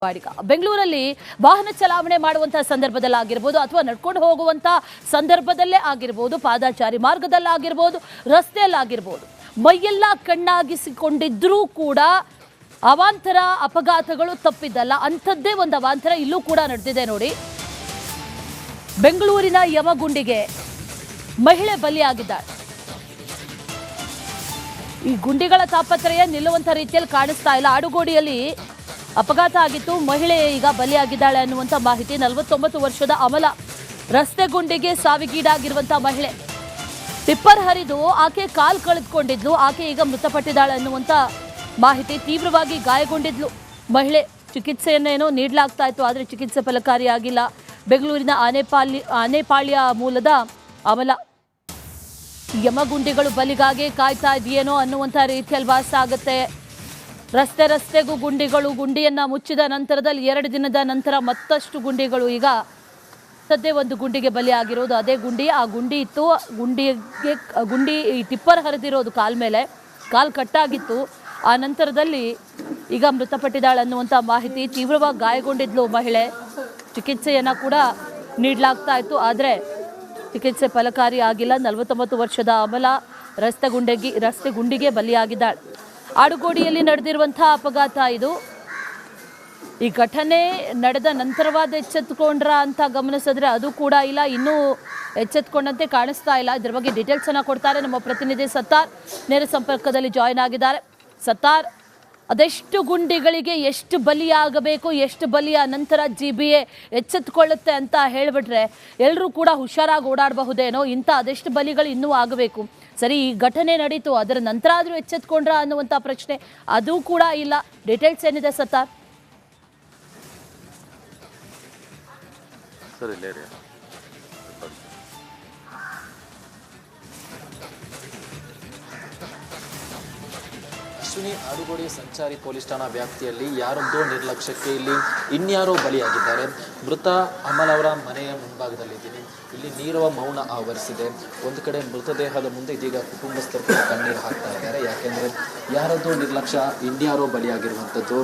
ಬೆಂಗಳೂರಲ್ಲಿ ವಾಹನ ಚಲಾವಣೆ ಮಾಡುವಂತಹ ಸಂದರ್ಭದಲ್ಲಾಗಿರಬಹುದು ಅಥವಾ ನಡ್ಕೊಂಡು ಹೋಗುವಂತ ಸಂದರ್ಭದಲ್ಲೇ ಆಗಿರಬಹುದು, ಪಾದಚಾರಿ ಮಾರ್ಗದಲ್ಲಾಗಿರಬಹುದು, ರಸ್ತೆಯಲ್ಲಾಗಿರಬಹುದು, ಮೈಯೆಲ್ಲ ಕಣ್ಣಾಗಿಸಿಕೊಂಡಿದ್ರೂ ಕೂಡ ಅವಾಂತರ ಅಪಘಾತಗಳು ತಪ್ಪಿದ್ದಲ್ಲ. ಅಂಥದ್ದೇ ಒಂದು ಅವಾಂತರ ಇಲ್ಲೂ ಕೂಡ ನಡೆದಿದೆ ನೋಡಿ. ಬೆಂಗಳೂರಿನ ಯಮಗುಂಡಿಗೆ ಮಹಿಳೆ ಬಲಿಯಾಗಿದ್ದಾಳೆ. ಈ ಗುಂಡಿಗಳ ತಾಪತ್ರಯ ನಿಲ್ಲುವಂತ ರೀತಿಯಲ್ಲಿ ಕಾಣಿಸ್ತಾ ಇಲ್ಲ. ಆಡುಗೋಡಿಯಲ್ಲಿ ಅಪಘಾತ ಆಗಿತ್ತು, ಮಹಿಳೆ ಈಗ ಬಲಿಯಾಗಿದ್ದಾಳೆ ಅನ್ನುವಂಥ ಮಾಹಿತಿ. 49 ವರ್ಷದ ಅಮಲ ರಸ್ತೆ ಗುಂಡಿಗೆ ಸಾವಿಗೀಡಾಗಿರುವಂತಹ ಮಹಿಳೆ. ಟಿಪ್ಪರ್ ಹರಿದು ಆಕೆ ಕಾಲು ಕಳೆದುಕೊಂಡಿದ್ಲು. ಆಕೆ ಈಗ ಮೃತಪಟ್ಟಿದ್ದಾಳೆ ಅನ್ನುವಂಥ ಮಾಹಿತಿ. ತೀವ್ರವಾಗಿ ಗಾಯಗೊಂಡಿದ್ಲು ಮಹಿಳೆ. ಚಿಕಿತ್ಸೆಯನ್ನೇನೋ ನೀಡಲಾಗ್ತಾ ಇತ್ತು, ಆದರೆ ಚಿಕಿತ್ಸೆ ಫಲಕಾರಿಯಾಗಿಲ್ಲ. ಬೆಂಗಳೂರಿನ ಆನೆಪಾಳ್ಯ ಮೂಲದ ಅಮಲ. ಯಮಗುಂಡಿಗಳು ಬಲಿಗಾಗಿ ಕಾಯ್ತಾ ಇದೆಯೇನೋ ಅನ್ನುವಂಥ ರೀತಿಯಲ್ಲಿ ವಾಸ ಆಗುತ್ತೆ. ರಸ್ತೆಗೂ ಗುಂಡಿಗಳು. ಗುಂಡಿಯನ್ನ ಮುಚ್ಚಿದ ನಂತರದಲ್ಲಿ 2 ದಿನದ ನಂತರ ಮತ್ತಷ್ಟು ಗುಂಡಿಗಳು. ಈಗ ಸದ್ಯ ಒಂದು ಗುಂಡಿಗೆ ಬಲಿಯಾಗಿರೋದು ಅದೇ ಗುಂಡಿ. ಆ ಗುಂಡಿ ಇತ್ತು, ಗುಂಡಿ ಈ ಟಿಪ್ಪರ್ ಹರಿದಿರೋದು ಕಾಲ್ ಮೇಲೆ, ಕಾಲು ಕಟ್ಟಾಗಿತ್ತು. ಆ ನಂತರದಲ್ಲಿ ಈಗ ಮೃತಪಟ್ಟಿದ್ದಾಳೆ ಅನ್ನುವಂಥ ಮಾಹಿತಿ. ತೀವ್ರವಾಗಿ ಗಾಯಗೊಂಡಿದ್ಲು ಮಹಿಳೆ. ಚಿಕಿತ್ಸೆಯನ್ನ ಕೂಡ ನೀಡಲಾಗ್ತಾ ಇತ್ತು, ಆದರೆ ಚಿಕಿತ್ಸೆ ಫಲಕಾರಿ ಆಗಿಲ್ಲ. 49 ವರ್ಷದ ಅಮಲ ರಸ್ತೆ ಗುಂಡಿಗೆ ಬಲಿಯಾಗಿದ್ದಾಳೆ. ಆಡುಗೋಡಿಯಲ್ಲಿ ನಡೆದಿರುವಂತಹ ಅಪಘಾತ ಇದು. ಈ ಘಟನೆ ನಡೆದ ನಂತರವಾದ ಎಚ್ಚೆತ್ತುಕೊಂಡ್ರ ಅಂತ ಗಮನಿಸಿದ್ರೆ ಅದು ಕೂಡ ಇಲ್ಲ, ಇನ್ನೂ ಎಚ್ಚೆತ್ತುಕೊಂಡಂತೆ ಕಾಣಿಸ್ತಾ ಇಲ್ಲ. ಇದ್ರ ಬಗ್ಗೆ ಡೀಟೇಲ್ಸ್ ಅನ್ನ ಕೊಡ್ತಾರೆ ನಮ್ಮ ಪ್ರತಿನಿಧಿ ಸತ್ತಾರ್. ನೇರ ಸಂಪರ್ಕದಲ್ಲಿ ಜಾಯಿನ್ ಆಗಿದ್ದಾರೆ. ಸತ್ತಾರ್, ಅದೆಷ್ಟು ಗುಂಡಿಗಳಿಗೆ ಎಷ್ಟು ಬಲಿಯಾಗಬೇಕು, ಎಷ್ಟು ಬಲಿಯ ನಂತರ GBA ಎಚ್ಚೆತ್ತುಕೊಳ್ಳುತ್ತೆ ಅಂತ ಹೇಳಿಬಿಟ್ರೆ ಎಲ್ಲರೂ ಕೂಡ ಹುಷಾರಾಗಿ ಓಡಾಡಬಹುದೇನೋ. ಇಂಥ ಅದೆಷ್ಟು ಬಲಿಗಳು ಇನ್ನೂ ಆಗಬೇಕು. ಸರಿ, ಈ ಘಟನೆ ನಡೀತು, ಅದರ ನಂತರ ಆದರೂ ಎಚ್ಚೆತ್ಕೊಂಡ್ರ ಅನ್ನುವಂಥ ಪ್ರಶ್ನೆ ಅದು ಕೂಡ ಇಲ್ಲ. ಡೀಟೇಲ್ಸ್ ಏನಿದೆ ಸತ್ತಾರ್? ಅಶ್ವಿನಿ, ಆಡುಗೋಡಿ ಸಂಚಾರಿ ಪೊಲೀಸ್ ಠಾಣಾ ವ್ಯಾಪ್ತಿಯಲ್ಲಿ ಯಾರೊಂದೋ ನಿರ್ಲಕ್ಷ್ಯಕ್ಕೆ ಇಲ್ಲಿ ಇನ್ಯಾರೋ ಬಲಿಯಾಗಿದ್ದಾರೆ. ಮೃತ ಅಮಲ್ ಅವರ ಮನೆಯ ಮುಂಭಾಗದಲ್ಲಿದ್ದೀನಿ. ಇಲ್ಲಿ ನೀರವ ಮೌನ ಆವರಿಸಿದೆ. ಒಂದು ಕಡೆ ಮೃತದೇಹದ ಮುಂದೆ ಇದೀಗ ಕುಟುಂಬಸ್ಥರು ಕಣ್ಣೀರು ಹಾಕ್ತಾ ಇದ್ದಾರೆ. ಯಾಕೆಂದರೆ ಯಾರೊಂದೋ ನಿರ್ಲಕ್ಷ್ಯ ಇನ್ಯಾರೋ ಬಲಿಯಾಗಿರುವಂಥದ್ದು.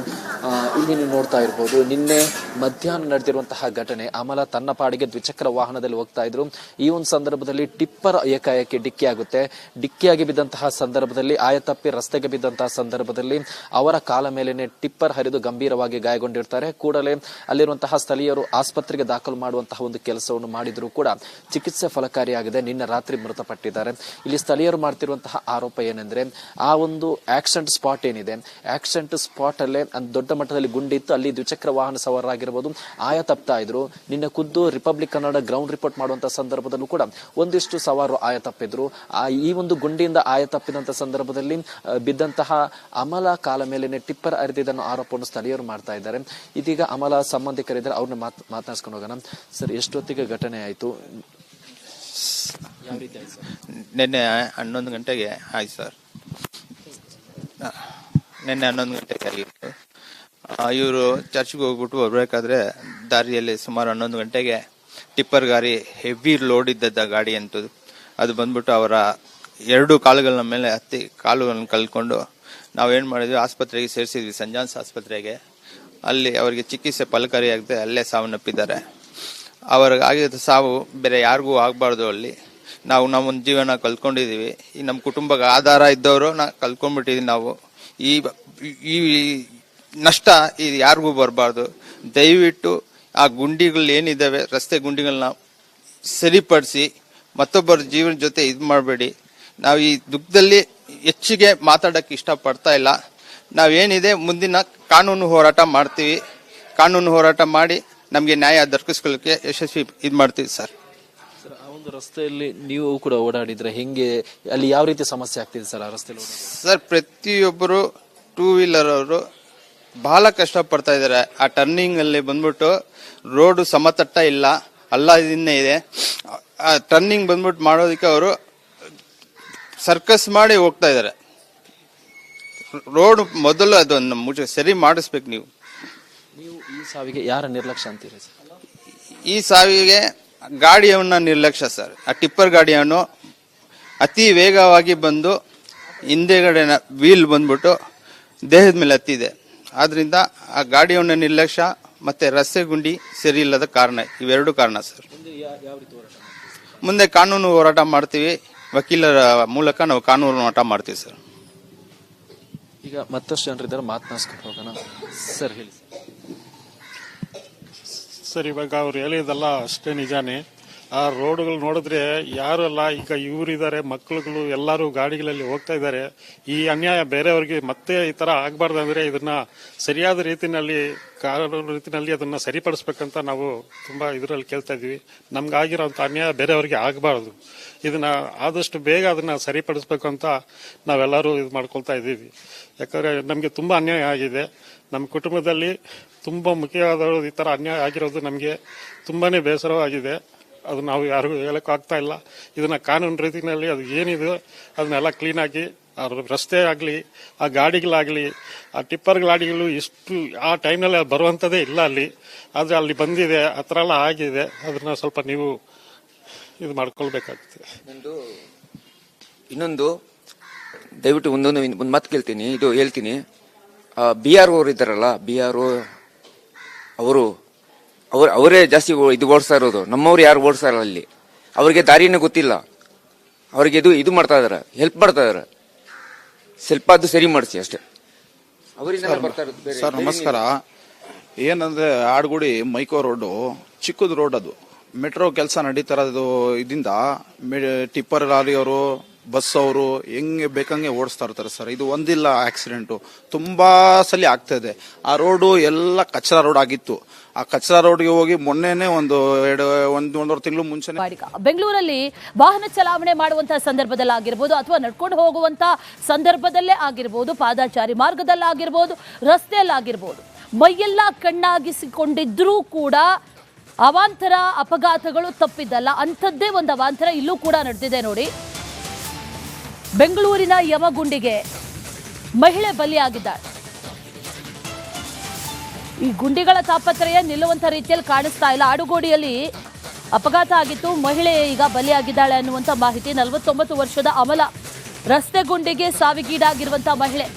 ಇಲ್ಲಿ ನೀವು ನೋಡ್ತಾ ಇರ್ಬೋದು, ನಿನ್ನೆ ಮಧ್ಯಾಹ್ನ ನಡೆದಿರುವಂತಹ ಘಟನೆ. ಅಮಲ ತನ್ನ ಪಾಡಿಗೆ ದ್ವಿಚಕ್ರ ವಾಹನದಲ್ಲಿ ಹೋಗ್ತಾ ಇದ್ರು. ಈ ಒಂದು ಸಂದರ್ಭದಲ್ಲಿ ಟಿಪ್ಪರ್ ಏಕಾಏಕಿ ಡಿಕ್ಕಿಯಾಗುತ್ತೆ. ಡಿಕ್ಕಿಯಾಗಿ ಬಿದ್ದಂತಹ ಸಂದರ್ಭದಲ್ಲಿ ಆಯತಪ್ಪಿ ರಸ್ತೆಗೆ ಬಿದ್ದಂತಹ ಸಂದರ್ಭದಲ್ಲಿ ಅವರ ಕಾಲ ಮೇಲೇನೆ ಟಿಪ್ಪರ್ ಹರಿದು ಗಂಭೀರವಾಗಿ ಗಾಯಗೊಂಡಿರ್ತಾರೆ. ಕೂಡಲೇ ಅಲ್ಲಿರುವಂತಹ ಸ್ಥಳೀಯರು ಆಸ್ಪತ್ರೆಗೆ ದಾಖಲು ಮಾಡುವಂತಹ ಒಂದು ಕೆಲಸವನ್ನು ಮಾಡಿದ್ರು ಕೂಡ ಚಿಕಿತ್ಸೆ ಫಲಕಾರಿಯಾಗಿದೆ. ನಿನ್ನೆ ರಾತ್ರಿ ಮೃತಪಟ್ಟಿದ್ದಾರೆ. ಇಲ್ಲಿ ಸ್ಥಳೀಯರು ಮಾಡ್ತಿರುವಂತಹ ಆರೋಪ ಏನೆಂದ್ರೆ, ಆ ಒಂದು ಆಕ್ಸಿಡೆಂಟ್ ಸ್ಪಾಟ್ ಏನಿದೆ, ಆಕ್ಸಿಡೆಂಟ್ ಸ್ಪಾಟ್ ಅಲ್ಲೇ ದೊಡ್ಡ ಮಟ್ಟದಲ್ಲಿ ಗುಂಡಿತ್ತು. ಅಲ್ಲಿ ದ್ವಿಚಕ್ರ ವಾಹನ ಸವಾರರಾಗಿರ್ಬೋದು ಆಯ ತಪ್ತಾ ಇದ್ರು. ನಿನ್ನೆ ಖುದ್ದು ರಿಪಬ್ಲಿಕ್ ಕನ್ನಡ ಗ್ರೌಂಡ್ ರಿಪೋರ್ಟ್ ಮಾಡುವಂತಹ ಸಂದರ್ಭದಲ್ಲೂ ಕೂಡ ಒಂದಿಷ್ಟು ಸವಾರರು ಆಯ ತಪ್ಪಿದ್ರು. ಈ ಒಂದು ಗುಂಡಿಯಿಂದ ಆಯ ತಪ್ಪಿದಂತ ಸಂದರ್ಭದಲ್ಲಿ ಬಿದ್ದಂತಹ ಅಮಲ ಕಾಲ ಮೇಲೇನೆ ಟಿಪ್ಪರ್ ಹರಿದಿದ್ದನ್ನು ಆರೋಪವನ್ನು ಸ್ಥಳೀಯರು ಮಾಡ್ತಾ ಇದ್ದಾರೆ. ಇದೀಗ ಅಮಲ ಸಂಬಂಧಿಕರಿದ್ದಾರೆ, ಅವ್ರನ್ನ ಮಾತನಾಡ್ಸ್ಕೊಂಡು ಹೋಗೋಣ. ಸರ್, ಎಷ್ಟೊತ್ತಿಗೆ ಘಟನೆ ಆಯ್ತು? ನಿನ್ನೆ 11 ಗಂಟೆಗೆ ಆಯ್ತು ಸರ್. ನಿನ್ನೆ 11 ಗಂಟೆಗೆ ಆಗಿತ್ತು. ಇವರು ಚರ್ಚ್ಗೆ ಹೋಗ್ಬಿಟ್ಟು ಬರ್ಬೇಕಾದ್ರೆ ದಾರಿಯಲ್ಲಿ ಸುಮಾರು 11 ಗಂಟೆಗೆ ಟಿಪ್ಪರ್ ಗಾಡಿ, ಹೆವಿ ಲೋಡ್ ಇದ್ದದ್ದ ಗಾಡಿ ಅಂತದ್ದು, ಅದು ಬಂದ್ಬಿಟ್ಟು ಅವರ 2 ಕಾಲುಗಳ ಮೇಲೆ ಹತ್ತಿ ಕಾಲುಗಳನ್ನು ಕಲ್ಕೊಂಡು ನಾವೇನು ಮಾಡಿದ್ವಿ, ಆಸ್ಪತ್ರೆಗೆ ಸೇರಿಸಿದ್ವಿ, ಸಂಜಾನ್ಸ್ ಆಸ್ಪತ್ರೆಗೆ. ಅಲ್ಲಿ ಅವರಿಗೆ ಚಿಕಿತ್ಸೆ ಫಲಕಾರಿಯಾಗದೆ ಅಲ್ಲೇ ಸಾವನ್ನಪ್ಪಿದ್ದಾರೆ. ಅವ್ರಿಗೆ ಆಗಿದ್ದ ಸಾವು ಬೇರೆ ಯಾರಿಗೂ ಆಗಬಾರ್ದು. ಅಲ್ಲಿ ನಾವು ನಮ್ಮೊಂದು ಜೀವನ ಕಲ್ತ್ಕೊಂಡಿದ್ದೀವಿ. ಈ ನಮ್ಮ ಕುಟುಂಬಕ್ಕೆ ಆಧಾರ ಇದ್ದವರು ಕಲ್ತ್ಕೊಂಡ್ಬಿಟ್ಟಿದ್ದೀವಿ ನಾವು. ಈ ನಷ್ಟ ಇದು ಯಾರಿಗೂ ಬರಬಾರ್ದು. ದಯವಿಟ್ಟು ಆ ಗುಂಡಿಗಳು ಏನಿದ್ದಾವೆ, ರಸ್ತೆ ಗುಂಡಿಗಳನ್ನ ಸರಿಪಡಿಸಿ ಮತ್ತೊಬ್ಬರ ಜೀವನ ಜೊತೆ ಇದು ಮಾಡಬೇಡಿ. ನಾವು ಈ ದುಃಖದಲ್ಲಿ ಹೆಚ್ಚಿಗೆ ಮಾತಾಡೋಕ್ಕೆ ಇಷ್ಟಪಡ್ತಾ ಇಲ್ಲ. ನಾವೇನಿದೆ ಮುಂದಿನ ಕಾನೂನು ಹೋರಾಟ ಮಾಡ್ತೀವಿ. ಕಾನೂನು ಹೋರಾಟ ಮಾಡಿ ನಮಗೆ ನ್ಯಾಯ ದೊರಕಿಸ್ಕೊಳ್ಳಕ್ಕೆ ಯಶಸ್ವಿ ಇದು ಮಾಡ್ತೀವಿ ಸರ್. ಆ ಒಂದು ರಸ್ತೆಯಲ್ಲಿ ನೀವು ಕೂಡ ಓಡಾಡಿದ್ರೆ ಹೆಂಗೆ, ಅಲ್ಲಿ ಯಾವ ರೀತಿ ಸಮಸ್ಯೆ ಆಗ್ತಿದೆ ಸರ್ ಆ ರಸ್ತೆಯಲ್ಲಿ? ಸರ್, ಪ್ರತಿಯೊಬ್ಬರು 2 ವೀಲರ್ ಅವರು ಬಹಳ ಕಷ್ಟಪಡ್ತಾ ಇದ್ದಾರೆ. ಆ ಟರ್ನಿಂಗ್ ಅಲ್ಲಿ ಬಂದ್ಬಿಟ್ಟು ರೋಡ್ ಸಮತಟ್ಟ ಇಲ್ಲ, ಅಲ್ಲದಿನ್ನೇ ಇದೆ. ಆ ಟರ್ನಿಂಗ್ ಬಂದ್ಬಿಟ್ಟು ಮಾಡೋದಕ್ಕೆ ಅವರು ಸರ್ಕಸ್ ಮಾಡಿ ಹೋಗ್ತಾ ಇದ್ದಾರೆ. ರೋಡ್ ಮೊದಲು ಅದನ್ನು ಸರಿ ಮಾಡಿಸ್ಬೇಕು. ನೀವು ಈ ಸಾವಿಗೆ ಯಾರ ನಿರ್ಲಕ್ಷ್ಯ ಅಂತೀರಿ ಸರ್? ಈ ಸಾವಿಗೆ ಗಾಡಿಯವನ್ನ ನಿರ್ಲಕ್ಷ್ಯ ಸರ್. ಆ ಟಿಪ್ಪರ್ ಗಾಡಿಯನ್ನು ಅತಿ ವೇಗವಾಗಿ ಬಂದು ಹಿಂದೆಗಡೆ ವೀಲ್ ಬಂದ್ಬಿಟ್ಟು ದೇಹದ ಮೇಲೆ ಹತ್ತಿದೆ. ಆದ್ರಿಂದ ಆ ಗಾಡಿಯನ್ನು ನಿರ್ಲಕ್ಷ್ಯ ಮತ್ತೆ ರಸ್ತೆ ಗುಂಡಿ ಸರಿ ಇಲ್ಲದ ಕಾರಣ, ಇವೆರಡು ಕಾರಣ ಸರ್. ಮುಂದೆ ಕಾನೂನು ಹೋರಾಟ ಮಾಡ್ತೀವಿ, ವಕೀಲರ ಮೂಲಕ ನಾವು ಕಾನೂನು ಹೋರಾಟ ಮಾಡ್ತೀವಿ ಸರ್. ಈಗ ಮತ್ತಷ್ಟು ಜನರಿದ್ದಾರೆ, ಮಾತನಾಡಿಸ್ಕೊಂಡು ಹೋಗೋಣ. ಸರ್ ಹೇಳಿ ಸರ್. ಇವಾಗ ಅವ್ರು ಹೇಳಿದಲ್ಲ ಅಷ್ಟೇ ನಿಜಾನೇ. ಆ ರೋಡ್ಗಳು ನೋಡಿದ್ರೆ ಯಾರು ಅಲ್ಲ, ಈಗ ಇವರಿದ್ದಾರೆ, ಮಕ್ಕಳುಗಳು ಎಲ್ಲರೂ ಗಾಡಿಗಳಲ್ಲಿ ಹೋಗ್ತಾ ಇದ್ದಾರೆ. ಈ ಅನ್ಯಾಯ ಬೇರೆಯವ್ರಿಗೆ ಮತ್ತೆ ಈ ತರ ಆಗ್ಬಾರ್ದು ಅಂದ್ರೆ ಇದನ್ನ ಸರಿಯಾದ ರೀತಿನಲ್ಲಿ, ಕಾನೂನು ರೀತಿನಲ್ಲಿ ಅದನ್ನ ಸರಿಪಡಿಸ್ಬೇಕಂತ ನಾವು ತುಂಬಾ ಇದರಲ್ಲಿ ಕೇಳ್ತಾ ಇದೀವಿ. ನಮ್ಗಾಗಿರೋಂಥ ಅನ್ಯಾಯ ಬೇರೆಯವ್ರಿಗೆ ಆಗಬಾರ್ದು. ಇದನ್ನ ಆದಷ್ಟು ಬೇಗ ಅದನ್ನ ಸರಿಪಡಿಸ್ಬೇಕು ಅಂತ ನಾವೆಲ್ಲರೂ ಇದು ಮಾಡ್ಕೊಳ್ತಾ ಇದ್ದೀವಿ. ಯಾಕಂದ್ರೆ ನಮಗೆ ತುಂಬಾ ಅನ್ಯಾಯ ಆಗಿದೆ. ನಮ್ಮ ಕುಟುಂಬದಲ್ಲಿ ತುಂಬಾ ಮುಖ್ಯವಾದವರು ಈ ತರ ಅನ್ಯಾಯ ಆಗಿರೋದು ನಮಗೆ ತುಂಬಾನೇ ಬೇಸರವಾಗಿದೆ. ಅದು ನಾವು ಯಾರಿಗೂ ಹೇಳಕ್ ಆಗ್ತಾ ಇಲ್ಲ. ಇದನ್ನ ಕಾನೂನು ರೀತಿಯಲ್ಲಿ ಅದು ಏನಿದೆ ಅದನ್ನೆಲ್ಲ ಕ್ಲೀನ್ ಆಗಿ, ರಸ್ತೆ ಆಗಲಿ, ಆ ಗಾಡಿಗಳಾಗಲಿ, ಆ ಟಿಪ್ಪರ್ ಗಾಡಿಗಳು ಇಷ್ಟು ಆ ಟೈಮ್ನಲ್ಲಿ ಬರುವಂಥದ್ದೇ ಇಲ್ಲ ಅಲ್ಲಿ. ಆದರೆ ಅಲ್ಲಿ ಬಂದಿದೆ, ಆ ಥರ ಎಲ್ಲ ಆಗಿದೆ. ಅದನ್ನ ಸ್ವಲ್ಪ ನೀವು ಇದು ಮಾಡ್ಕೊಳ್ಬೇಕಾಗುತ್ತೆ. ಇನ್ನೊಂದು ದಯವಿಟ್ಟು ಒಂದು ಮಾತು ಕೇಳ್ತೀನಿ, ಇದು ಹೇಳ್ತೀನಿ. BRO ಅವರು ಇದ್ದಾರಲ್ಲ, BRO ಅವರೇ ಜಾಸ್ತಿ ಇದು ಓಡಿಸ್ತಾ ಇರೋದು. ನಮ್ಮವ್ರು ಯಾರು ಓಡಿಸ್ತಾ ಇಲ್ಲ ಅಲ್ಲಿ. ಅವ್ರಿಗೆ ದಾರಿನೇ ಗೊತ್ತಿಲ್ಲ. ಅವ್ರಿಗೆ ಇದು ಮಾಡ್ತಾ ಇದಾರೆ, ಹೆಲ್ಪ್ ಮಾಡ್ತಾ ಇದಾರೆ. ಸ್ವಲ್ಪ ಅದು ಸರಿ ಮಾಡಿಸಿ ಅಷ್ಟೇ. ಅವರಿಂದ ಬರ್ತಾ ಇರೋದು. ಸರ್ ನಮಸ್ಕಾರ. ಏನಂದ್ರೆ ಆಡ್ಗುಡಿ ಮೈಕೋ ರೋಡು ಚಿಕ್ಕದು ರೋಡ್, ಅದು ಮೆಟ್ರೋ ಕೆಲಸ ನಡೀತಾ ಇರೋದು ಇದರಿಂದ ಟಿಪ್ಪರ್ ಲಾರಿ ಅವರು, ಬಸ್ ಅವರು ಹೆಂಗೆ ಬೇಕಂಗೆ ಓಡಿಸ್ತಾ ಇರ್ತಾರೆ ಸರ್. ಇದು ಒಂದಿಲ್ಲ ಆಕ್ಸಿಡೆಂಟು, ತುಂಬಾ ಸಲ ಆಗ್ತಾ ಇದೆ. ಆ ರೋಡು ಎಲ್ಲ ಕಚರಾ ರೋಡ್ ಆಗಿತ್ತು. ಆ ಕಚರಾ ರೋಡ್ಗೆ ಹೋಗಿ ಮೊನ್ನೆನೆ ಒಂದೂವರೆ ತಿಂಗಳು ಮುಂಚೆ ಬೆಂಗಳೂರಲ್ಲಿ ವಾಹನ ಚಲಾವಣೆ ಮಾಡುವಂತಹ ಸಂದರ್ಭದಲ್ಲಾಗಿರ್ಬೋದು, ಅಥವಾ ನಡ್ಕೊಂಡು ಹೋಗುವಂತ ಸಂದರ್ಭದಲ್ಲೇ ಆಗಿರ್ಬೋದು, ಪಾದಾಚಾರಿ ಮಾರ್ಗದಲ್ಲಾಗಿರ್ಬೋದು, ರಸ್ತೆಯಲ್ಲಾಗಿರ್ಬೋದು, ಮೈಯೆಲ್ಲ ಕಣ್ಣಾಗಿಸಿಕೊಂಡಿದ್ರೂ ಕೂಡ ಅವಾಂತರ ಅಪಘಾತಗಳು ತಪ್ಪಿದ್ದಲ್ಲ. ಅಂಥದ್ದೇ ಒಂದು ಅವಾಂತರ ಇಲ್ಲೂ ಕೂಡ ನಡೆದಿದೆ ನೋಡಿ. ಬೆಂಗಳೂರಿನ ಯಮಗುಂಡಿಗೆ ಮಹಿಳೆ ಬಲಿಯಾಗಿದ್ದಾಳೆ. ಈ ಗುಂಡಿಗಳ ತಾಪತ್ರಯ ನಿಲ್ಲುವಂತ ರೀತಿಯಲ್ಲಿ ಕಾಣಿಸ್ತಾ ಇಲ್ಲ. ಆಡುಗೋಡಿಯಲ್ಲಿ ಅಪಘಾತ ಆಗಿತ್ತು, ಮಹಿಳೆ ಈಗ ಬಲಿಯಾಗಿದ್ದಾಳೆ ಅನ್ನುವಂಥ ಮಾಹಿತಿ. 49 ವರ್ಷದ ಅಮಲ ರಸ್ತೆ ಗುಂಡಿಗೆ ಸಾವಿಗೀಡಾಗಿರುವಂತಹ ಮಹಿಳೆ.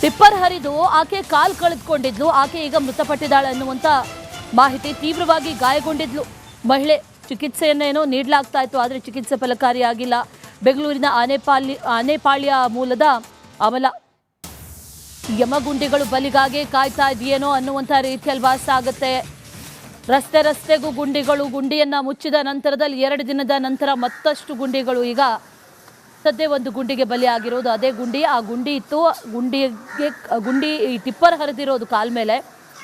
ಟಿಪ್ಪರ್ ಹರಿದು ಆಕೆ ಕಾಲು ಕಳೆದುಕೊಂಡಿದ್ಲು. ಆಕೆ ಈಗ ಮೃತಪಟ್ಟಿದ್ದಾಳೆ ಅನ್ನುವಂಥ ಮಾಹಿತಿ. ತೀವ್ರವಾಗಿ ಗಾಯಗೊಂಡಿದ್ಲು ಮಹಿಳೆ. ಚಿಕಿತ್ಸೆಯನ್ನೇನೋ ನೀಡಲಾಗ್ತಾ ಇತ್ತು, ಆದರೆ ಚಿಕಿತ್ಸೆ ಫಲಕಾರಿಯಾಗಿಲ್ಲ. ಬೆಂಗಳೂರಿನ ಆನೆಪಾಳ್ಯ ಮೂಲದ ಅಮಲ. ಯಮಗುಂಡಿಗಳು ಬಲಿಗಾಗಿ ಕಾಯ್ತಾ ಇದೆಯೇನೋ ಅನ್ನುವಂಥ ರೀತಿಯಲ್ಲಿ ವಾಸ ಆಗುತ್ತೆ. ರಸ್ತೆಗೂ ಗುಂಡಿಗಳು. ಗುಂಡಿಯನ್ನ ಮುಚ್ಚಿದ ನಂತರದಲ್ಲಿ 2 ದಿನದ ನಂತರ ಮತ್ತಷ್ಟು ಗುಂಡಿಗಳು. ಈಗ ಸದ್ಯ ಒಂದು ಗುಂಡಿಗೆ ಬಲಿಯಾಗಿರೋದು ಅದೇ ಗುಂಡಿ. ಆ ಗುಂಡಿ ಇತ್ತು, ಗುಂಡಿ ಈ ಟಿಪ್ಪರ್ ಹರಿದಿರೋದು ಕಾಲ್ ಮೇಲೆ,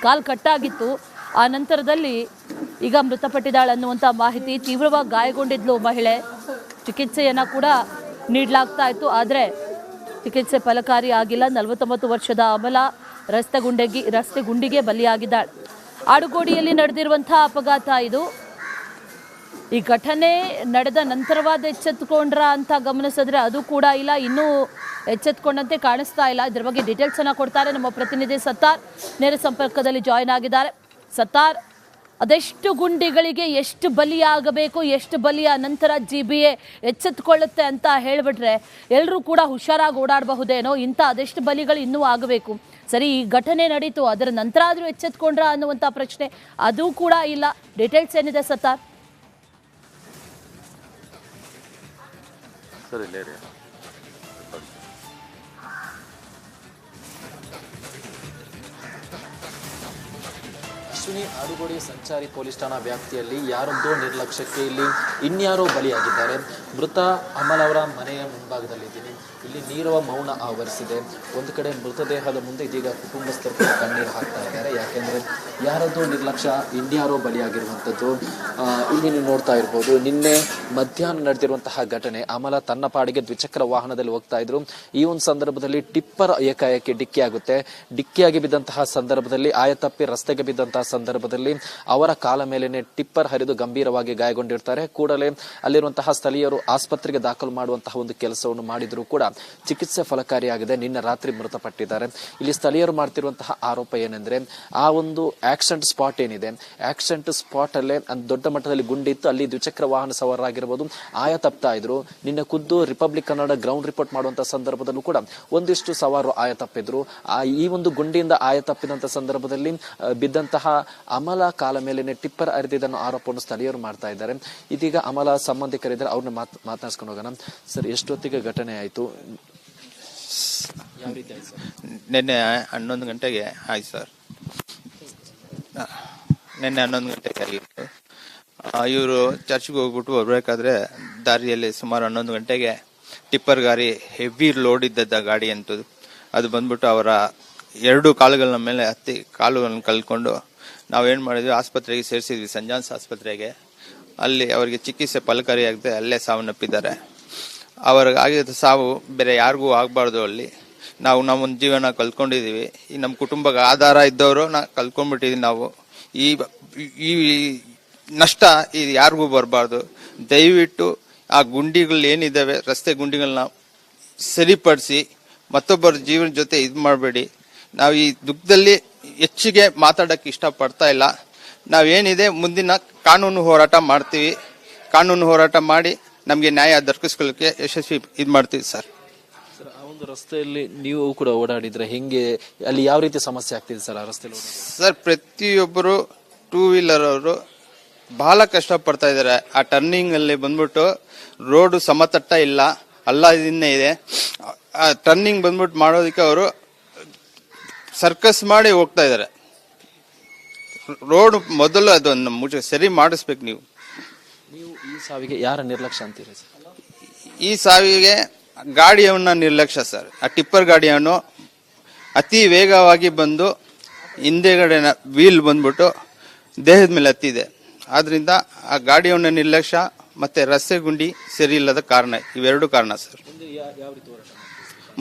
ಕಾಲು ಕಟ್ಟಾಗಿತ್ತು. ಆ ನಂತರದಲ್ಲಿ ಈಗ ಮೃತಪಟ್ಟಿದ್ದಾಳೆ ಅನ್ನುವಂಥ ಮಾಹಿತಿ. ತೀವ್ರವಾಗಿ ಗಾಯಗೊಂಡಿದ್ಲು ಮಹಿಳೆ. ಚಿಕಿತ್ಸೆಯನ್ನ ಕೂಡ ನೀಡಲಾಗ್ತಾ ಇತ್ತು, ಆದರೆ ಚಿಕಿತ್ಸೆ ಫಲಕಾರಿ ಆಗಿಲ್ಲ. 49 ವರ್ಷದ ಅಮಲ ರಸ್ತೆ ಗುಂಡಿಗೆ ಬಲಿಯಾಗಿದ್ದಾಳೆ. ಆಡುಗೋಡಿಯಲ್ಲಿ ನಡೆದಿರುವಂತಹ ಅಪಘಾತ ಇದು. ಈ ಘಟನೆ ನಡೆದ ನಂತರವಾದ ಎಚ್ಚೆತ್ತುಕೊಂಡ್ರ ಅಂತ ಗಮನಿಸಿದ್ರೆ ಅದು ಕೂಡ ಇಲ್ಲ, ಇನ್ನೂ ಎಚ್ಚೆತ್ತುಕೊಂಡಂತೆ ಕಾಣಿಸ್ತಾ ಇಲ್ಲ. ಇದ್ರ ಬಗ್ಗೆ ಡೀಟೇಲ್ಸ್ ಅನ್ನ ಕೊಡ್ತಾರೆ ನಮ್ಮ ಪ್ರತಿನಿಧಿ ಸತ್ತಾರ್. ನೇರ ಸಂಪರ್ಕದಲ್ಲಿ ಜಾಯಿನ್ ಆಗಿದ್ದಾರೆ. ಸತ್ತಾರ್, ಅದೆಷ್ಟು ಗುಂಡಿಗಳಿಗೆ ಎಷ್ಟು ಬಲಿಯಾಗಬೇಕು, ಎಷ್ಟು ಬಲಿಯ ನಂತರ GBA ಎಚ್ಚೆತ್ತುಕೊಳ್ಳುತ್ತೆ ಅಂತ ಹೇಳಿಬಿಟ್ರೆ ಎಲ್ಲರೂ ಕೂಡ ಹುಷಾರಾಗಿ ಓಡಾಡಬಹುದೇನೋ. ಇಂಥ ಅದೆಷ್ಟು ಬಲಿಗಳು ಇನ್ನೂ ಆಗಬೇಕು. ಸರಿ, ಈ ಘಟನೆ ನಡೀತು, ಅದರ ನಂತರ ಆದರೂ ಎಚ್ಚೆತ್ತುಕೊಂಡ್ರ ಅನ್ನುವಂಥ ಪ್ರಶ್ನೆ ಅದು ಕೂಡ ಇಲ್ಲ. ಡೀಟೇಲ್ಸ್ ಏನಿದೆ ಸತ್ತಾರ್? ಅಶ್ವಿನಿ, ಆಡುಗೋಡಿ ಸಂಚಾರಿ ಪೊಲೀಸ್ ಠಾಣಾ ವ್ಯಾಪ್ತಿಯಲ್ಲಿ ಯಾರೊಂದೋ ನಿರ್ಲಕ್ಷ್ಯಕ್ಕೆ ಇಲ್ಲಿ ಇನ್ಯಾರೋ ಬಲಿಯಾಗಿದ್ದಾರೆ. ಮೃತ ಅಮಲ್ ಅವರ ಮನೆಯ ಮುಂಭಾಗದಲ್ಲಿದ್ದೀನಿ. ಇಲ್ಲಿ ನೀರವ ಮೌನ ಆವರಿಸಿದೆ. ಒಂದು ಕಡೆ ಮೃತದೇಹದ ಮುಂದೆ ಇದೀಗ ಕುಟುಂಬಸ್ಥರು ಕಣ್ಣೀರು ಹಾಕ್ತಾ ಇದ್ದಾರೆ. ಯಾಕೆಂದರೆ ಯಾರೊಂದೋ ನಿರ್ಲಕ್ಷ್ಯ ಇನ್ಯಾರೋ ಬಲಿಯಾಗಿರುವಂಥದ್ದು. ಇಲ್ಲಿ ನೀವು ನೋಡ್ತಾ ಇರ್ಬೋದು, ನಿನ್ನೆ ಮಧ್ಯಾಹ್ನ ನಡೆದಿರುವಂತಹ ಘಟನೆ. ಅಮಲ ತನ್ನ ಪಾಡಿಗೆ ದ್ವಿಚಕ್ರ ವಾಹನದಲ್ಲಿ ಹೋಗ್ತಾ ಇದ್ರು. ಈ ಒಂದು ಸಂದರ್ಭದಲ್ಲಿ ಟಿಪ್ಪರ್ ಏಕಾಏಕಿ ಡಿಕ್ಕಿಯಾಗುತ್ತೆ. ಡಿಕ್ಕಿಯಾಗಿ ಬಿದ್ದಂತಹ ಸಂದರ್ಭದಲ್ಲಿ ಆಯತಪ್ಪಿ ರಸ್ತೆಗೆ ಬಿದ್ದಂತಹ ಸಂದರ್ಭದಲ್ಲಿ ಅವರ ಕಾಲ ಮೇಲೇನೆ ಟಿಪ್ಪರ್ ಹರಿದು ಗಂಭೀರವಾಗಿ ಗಾಯಗೊಂಡಿರ್ತಾರೆ. ಕೂಡಲೇ ಅಲ್ಲಿರುವಂತಹ ಸ್ಥಳೀಯರು ಆಸ್ಪತ್ರೆಗೆ ದಾಖಲು ಮಾಡುವಂತಹ ಒಂದು ಕೆಲಸವನ್ನು ಮಾಡಿದ್ರು ಕೂಡ ಚಿಕಿತ್ಸೆ ಫಲಕಾರಿಯಾಗಿದೆ. ನಿನ್ನೆ ರಾತ್ರಿ ಮೃತಪಟ್ಟಿದ್ದಾರೆ. ಇಲ್ಲಿ ಸ್ಥಳೀಯರು ಮಾಡ್ತಿರುವಂತಹ ಆರೋಪ ಏನೆಂದ್ರೆ, ಆ ಒಂದು ಆಕ್ಸಿಡೆಂಟ್ ಸ್ಪಾಟ್ ಏನಿದೆ, ಆಕ್ಸಿಡೆಂಟ್ ಸ್ಪಾಟ್ ಅಲ್ಲೇ ದೊಡ್ಡ ಮಟ್ಟದಲ್ಲಿ ಗುಂಡಿತ್ತು. ಅಲ್ಲಿ ದ್ವಿಚಕ್ರ ವಾಹನ ಸವಾರರಾಗಿರ್ಬೋದು ಆಯ ತಪ್ತಾ ಇದ್ರು. ನಿನ್ನೆ ಖುದ್ದು ರಿಪಬ್ಲಿಕ್ ಕನ್ನಡ ಗ್ರೌಂಡ್ ರಿಪೋರ್ಟ್ ಮಾಡುವಂತ ಸಂದರ್ಭದಲ್ಲೂ ಕೂಡ ಒಂದಿಷ್ಟು ಸವಾರರು ಆಯ ತಪ್ಪಿದ್ರು. ಈ ಒಂದು ಗುಂಡಿಯಿಂದ ಆಯ ತಪ್ಪಿದಂತ ಸಂದರ್ಭದಲ್ಲಿ ಬಿದ್ದಂತಹ ಅಮಲ ಕಾಲ ಮೇಲೇನೆ ಟಿಪ್ಪರ್ ಹರಿದಿದ್ದನ್ನು ಆರೋಪವನ್ನು ಸ್ಥಳೀಯರು ಮಾಡ್ತಾ ಇದ್ದಾರೆ. ಇದೀಗ ಅಮಲ ಸಂಬಂಧಿಕರಿದ್ದಾರೆ, ಅವ್ರನ್ನ ಮಾತನಾಡ್ಸ್ಕೊಂಡು ಹೋಗೋಣ. ಸರ್, ಎಷ್ಟೊತ್ತಿಗೆ ಘಟನೆ ಆಯ್ತು? ಯಾವ ರೀತಿ ಆಯ್ತು ಸರ್? ನಿನ್ನೆ 11 ಗಂಟೆಗೆ ಆಯ್ತು ಸರ್. ನಿನ್ನೆ 11 ಗಂಟೆಗೆ ಆಗಿತ್ತು. ಇವರು ಚರ್ಚ್ಗೆ ಹೋಗ್ಬಿಟ್ಟು ಬರ್ಬೇಕಾದ್ರೆ ದಾರಿಯಲ್ಲಿ ಸುಮಾರು 11 ಗಂಟೆಗೆ ಟಿಪ್ಪರ್ ಗಾಡಿ ಹೆವಿ ಲೋಡ್ ಇದ್ದದ್ದ ಗಾಡಿ ಅಂತದ್ದು ಅದು ಬಂದ್ಬಿಟ್ಟು ಅವರ 2 ಕಾಲುಗಳ ಮೇಲೆ ಹತ್ತಿ ಕಾಲುಗಳನ್ನು ಕಲ್ಕೊಂಡು ನಾವೇನು ಮಾಡಿದ್ವಿ, ಆಸ್ಪತ್ರೆಗೆ ಸೇರಿಸಿದ್ವಿ, ಸಂಜಾನ್ಸ್ ಆಸ್ಪತ್ರೆಗೆ. ಅಲ್ಲಿ ಅವರಿಗೆ ಚಿಕಿತ್ಸೆ ಫಲಕಾರಿಯಾಗದೆ ಅಲ್ಲೇ ಸಾವನ್ನಪ್ಪಿದ್ದಾರೆ. ಅವ್ರಿಗೆ ಆಗಿದ್ದ ಸಾವು ಬೇರೆ ಯಾರಿಗೂ ಆಗಬಾರ್ದು. ಅಲ್ಲಿ ನಾವು ನಮ್ಮ ಜೀವನ ಕಲ್ತ್ಕೊಂಡಿದ್ದೀವಿ. ಈ ನಮ್ಮ ಕುಟುಂಬಕ್ಕೆ ಆಧಾರ ಇದ್ದವರು ಕಲ್ತ್ಕೊಂಡ್ಬಿಟ್ಟಿದ್ದೀವಿ. ನಾವು ಈ ನಷ್ಟ ಇದು ಯಾರಿಗೂ ಬರಬಾರ್ದು. ದಯವಿಟ್ಟು ಆ ಗುಂಡಿಗಳು ಏನಿದ್ದಾವೆ, ರಸ್ತೆ ಗುಂಡಿಗಳನ್ನ ಸರಿಪಡಿಸಿ ಮತ್ತೊಬ್ಬರ ಜೀವನ ಜೊತೆ ಇದು ಮಾಡಬೇಡಿ. ನಾವು ಈ ದುಃಖದಲ್ಲಿ ಹೆಚ್ಚಿಗೆ ಮಾತಾಡೋಕ್ಕೆ ಇಷ್ಟಪಡ್ತಾ ಇಲ್ಲ. ನಾವೇನಿದೆ ಮುಂದಿನ ಕಾನೂನು ಹೋರಾಟ ಮಾಡ್ತೀವಿ. ಕಾನೂನು ಹೋರಾಟ ಮಾಡಿ ನಮಗೆ ನ್ಯಾಯ ದೊರಕಿಸ್ಕೊಳ್ಳೋಕೆ ಯಶಸ್ವಿ ಇದು ಮಾಡ್ತೀವಿ ಸರ್. ಆ ಒಂದು ರಸ್ತೆಯಲ್ಲಿ ನೀವು ಕೂಡ ಓಡಾಡಿದ್ರೆ ಹೆಂಗೆ, ಅಲ್ಲಿ ಯಾವ ರೀತಿ ಸಮಸ್ಯೆ ಆಗ್ತಿದೆ ಸರ್ ಆ ರಸ್ತೆಯಲ್ಲಿ? ಸರ್, ಪ್ರತಿಯೊಬ್ಬರು 2 ವೀಲರ್ ಅವರು ಬಹಳ ಕಷ್ಟಪಡ್ತಾ ಇದ್ದಾರೆ. ಆ ಟರ್ನಿಂಗ್ ಅಲ್ಲಿ ಬಂದ್ಬಿಟ್ಟು ರೋಡ್ ಸಮತಟ್ಟ ಇಲ್ಲ, ಇದನ್ನೇ ಇದೆ. ಆ ಟರ್ನಿಂಗ್ ಬಂದ್ಬಿಟ್ಟು ಮಾಡೋದಕ್ಕೆ ಅವರು ಸರ್ಕಸ್ ಮಾಡಿ ಹೋಗ್ತಾ ಇದ್ದಾರೆ. ರೋಡ್ ಮೊದಲು ಅದನ್ನು ಸರಿ ಮಾಡಿಸ್ಬೇಕು. ನೀವು ಈ ಸಾವಿಗೆ ಯಾರ ನಿರ್ಲಕ್ಷ್ಯ ಅಂತೀರಿ ಸರ್? ಈ ಸಾವಿಗೆ ಗಾಡಿಯವನ್ನ ನಿರ್ಲಕ್ಷ್ಯ ಸರ್. ಆ ಟಿಪ್ಪರ್ ಗಾಡಿಯನ್ನು ಅತಿ ವೇಗವಾಗಿ ಬಂದು ಹಿಂದೆಗಡೆ ವೀಲ್ ಬಂದ್ಬಿಟ್ಟು ದೇಹದ ಮೇಲೆ ಹತ್ತಿದೆ. ಆದ್ರಿಂದ ಆ ಗಾಡಿಯವನ್ನ ನಿರ್ಲಕ್ಷ್ಯ ಮತ್ತೆ ರಸ್ತೆ ಗುಂಡಿ ಸರಿ ಇಲ್ಲದ ಕಾರಣ, ಇವೆರಡು ಕಾರಣ ಸರ್.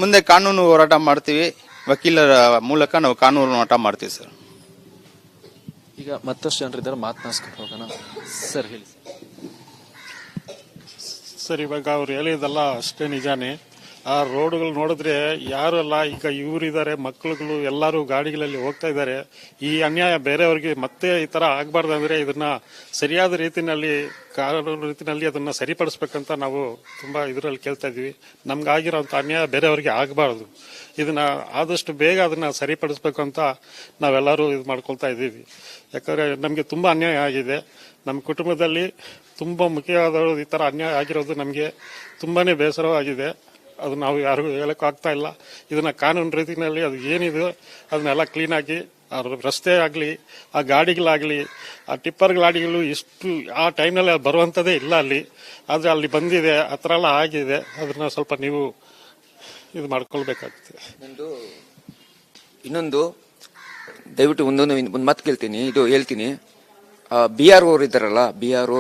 ಮುಂದೆ ಕಾನೂನು ಹೋರಾಟ ಮಾಡ್ತೀವಿ. ವಕೀಲರ ಮೂಲಕ ನಾವು ಕಾನೂನು ಹೋರಾಟ ಮಾಡ್ತೀವಿ ಸರ್. ಈಗ ಮತ್ತಷ್ಟು ಜನರಿದ್ದಾರೆ, ಮಾತನಾಡ್ಸ್ಕೊಂಡು ಹೋಗೋಣ. ಸರ್ ಹೇಳಿ ಸರ್. ಇವಾಗ ಅವ್ರು ಹೇಳಿದಲ್ಲ ಅಷ್ಟೇ ನಿಜಾನೇ. ಆ ರೋಡ್ಗಳು ನೋಡಿದ್ರೆ ಯಾರು ಅಲ್ಲ, ಈಗ ಇವರಿದ್ದಾರೆ, ಮಕ್ಕಳುಗಳು ಎಲ್ಲರೂ ಗಾಡಿಗಳಲ್ಲಿ ಹೋಗ್ತಾ ಇದ್ದಾರೆ. ಈ ಅನ್ಯಾಯ ಬೇರೆಯವ್ರಿಗೆ ಮತ್ತೆ ಈ ತರ ಆಗ್ಬಾರ್ದು ಅಂದ್ರೆ ಇದನ್ನ ಸರಿಯಾದ ರೀತಿನಲ್ಲಿ, ಕಾನೂನು ರೀತಿನಲ್ಲಿ ಅದನ್ನ ಸರಿಪಡಿಸ್ಬೇಕಂತ ನಾವು ತುಂಬಾ ಇದರಲ್ಲಿ ಕೇಳ್ತಾ ಇದೀವಿ. ನಮ್ಗಾಗಿರೋಂಥ ಅನ್ಯಾಯ ಬೇರೆಯವ್ರಿಗೆ ಆಗಬಾರ್ದು. ಇದನ್ನ ಆದಷ್ಟು ಬೇಗ ಅದನ್ನ ಸರಿಪಡಿಸ್ಬೇಕು ಅಂತ ನಾವೆಲ್ಲರೂ ಇದು ಮಾಡ್ಕೊಳ್ತಾ ಇದ್ದೀವಿ. ಯಾಕಂದ್ರೆ ನಮ್ಗೆ ತುಂಬಾ ಅನ್ಯಾಯ ಆಗಿದೆ. ನಮ್ಮ ಕುಟುಂಬದಲ್ಲಿ ತುಂಬಾ ಮುಖ್ಯವಾದವರು ಈ ತರ ಅನ್ಯಾಯ ಆಗಿರೋದು ನಮ್ಗೆ ತುಂಬಾನೇ ಬೇಸರವಾಗಿದೆ. ಅದು ನಾವು ಯಾರಿಗೂ ಹೇಳಕ್ ಆಗ್ತಾ ಇಲ್ಲ. ಇದನ್ನ ಕಾನೂನು ರೀತಿಯಲ್ಲಿ ಅದು ಏನಿದೆ ಅದನ್ನೆಲ್ಲ ಕ್ಲೀನ್ ಆಗಿ, ಆ ರಸ್ತೆ ಆಗ್ಲಿ, ಆ ಗಾಡಿಗಳಾಗ್ಲಿ, ಆ ಟಿಪ್ಪರ್ ಗಾಡಿಗಳು ಇಷ್ಟು ಆ ಟೈಮ್ನಲ್ಲಿ ಬರುವಂತದೇ ಇಲ್ಲ ಅಲ್ಲಿ. ಆದ್ರೆ ಅಲ್ಲಿ ಬಂದಿದೆ, ಆ ತರ ಎಲ್ಲ ಆಗಿದೆ. ಅದನ್ನ ಸ್ವಲ್ಪ ನೀವು ಇದು ಮಾಡ್ಕೊಳ್ಬೇಕಾಗುತ್ತೆ. ಇನ್ನೊಂದು ದಯವಿಟ್ಟು ಒಂದು ಮಾತು ಕೇಳ್ತೀನಿ, ಇದು ಹೇಳ್ತೀನಿ. BRO ಅವರು ಇದ್ದಾರಲ್ಲ, BRO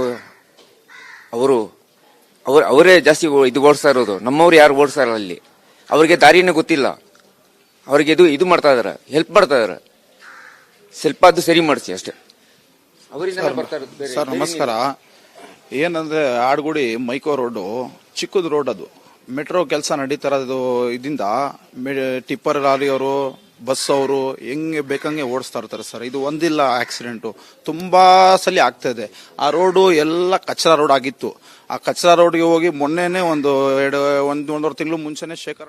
ಅವರೇ ಜಾಸ್ತಿ ಇದು ಓಡಿಸ್ತಾ ಇರೋದು. ನಮ್ಮವ್ರು ಯಾರು ಓಡಿಸ್ತಾ ಇಲ್ಲ ಅಲ್ಲಿ. ಅವ್ರಿಗೆ ದಾರಿನೇ ಗೊತ್ತಿಲ್ಲ. ಅವ್ರಿಗೆ ಇದು ಮಾಡ್ತಾ ಇದಾರೆ, ಹೆಲ್ಪ್ ಮಾಡ್ತಾ ಇದಾರೆ. ಸ್ವಲ್ಪ ಅದು ಸರಿ ಮಾಡಿಸಿ ಅಷ್ಟೇ. ಸರ್ ನಮಸ್ಕಾರ. ಏನಂದ್ರೆ ಆಡ್ಗುಡಿ ಮೈಕೋ ರೋಡು ಚಿಕ್ಕದು ರೋಡ್, ಅದು ಮೆಟ್ರೋ ಕೆಲಸ ನಡೀತಾರದು. ಇದರಿಂದ ಟಿಪ್ಪರ್ ಲಾರಿಯವರು, ಬಸ್ ಅವರು ಹೆಂಗೆ ಬೇಕಂಗೆ ಓಡಿಸ್ತಾ ಇರ್ತಾರೆ ಸರ್. ಇದು ಒಂದಿಲ್ಲ ಆಕ್ಸಿಡೆಂಟು, ತುಂಬಾ ಸಲ ಆಗ್ತಾ ಇದೆ. ಆ ರೋಡು ಎಲ್ಲ ಕಚರಾ ರೋಡ್ ಆಗಿತ್ತು. ಆ ಕಚರಾ ರೋಡ್ಗೆ ಹೋಗಿ ಮೊನ್ನೆನೆ ಒಂದೂವರೆ ತಿಂಗಳು ಮುಂಚೆನೆ ಶೇಖರ್